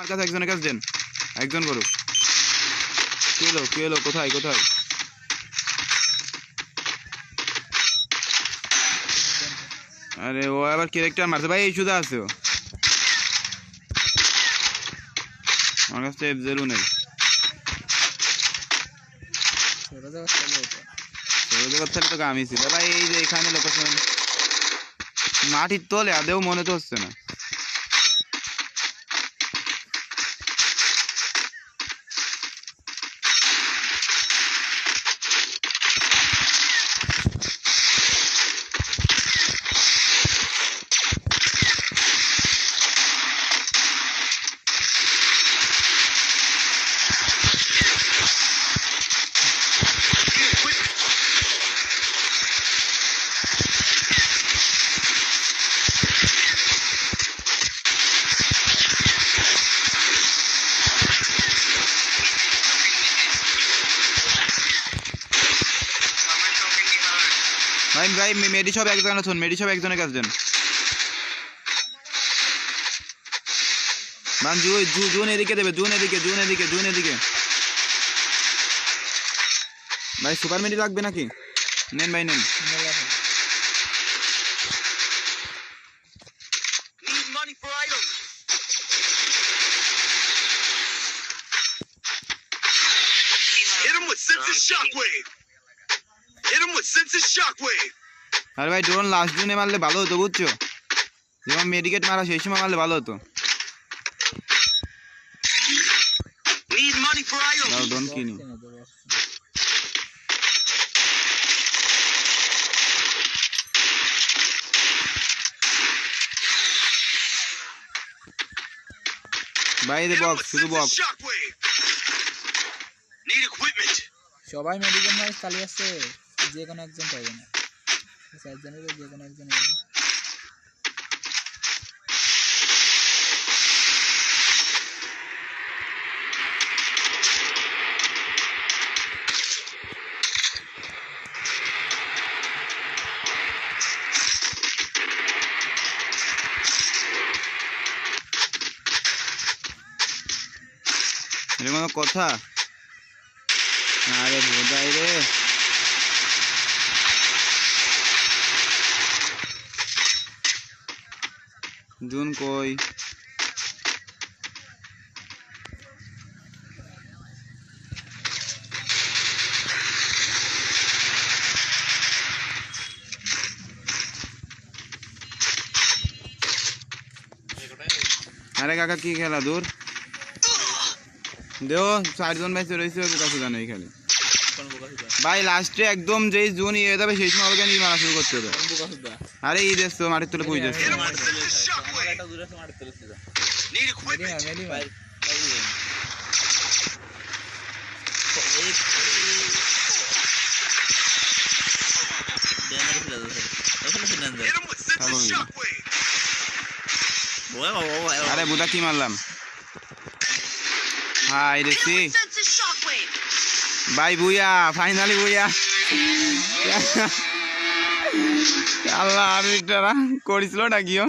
আমার কাছে একজনের কাছে দেন, একজন করুক। কে এলো কোথায়? আরে ও আবার ক্যারেক্টার মারছে ভাই, এই সুদা আছে ও। আমার কাছে F0 নেই। তো আমি ছিল ভাই, এই যে এখানে লোকেশন মাটির তলে আদেও মনে তো হচ্ছে না। ভাই মেডি সব একজনের শোন, মেডি সব একজনের কাছে দেন। মান জুন এদিকে দেবে, জুন এদিকে। ভাই সুপার মেডি লাগবে নাকি? নেন ভাই নেন। আরে ভাই ড্রোন লাস্ট জুনে মারলে ভালো হতো বুঝছো, যেমন মেডিকেট মারা সেই সময় মারলে ভালো হতো। ড্রোন কিনি ভাই, বক্স শুধু বক্স। সবাই মেডিকেল মাইজ চালিয়ে আসছে, যে কোনো একজন পাইবে না, চারজনের যে কোনো একজন পাইবে না। এটা কোনো কথা? আরে বোঝাই রে, জুন কই? আরে কাকা কি খেলা দূর দেও, 4 জন ম্যাচ রয়েছে কাছে জানো এখানে ভাই। লাস্টে একদম যেই জুন ইয়ে যাবে সেই সময় ওকে নিয়ে মারা শুরু করতে হবে। আরে এই দেশ তো মাটির তলে পুই যাচ্ছে। আরে বুদা কি মারলাম হাই দেখছি ভাই, বুইয়া ফাইনালি বুইয়া। আল্লাহ আর একটা করেছিল নাকিও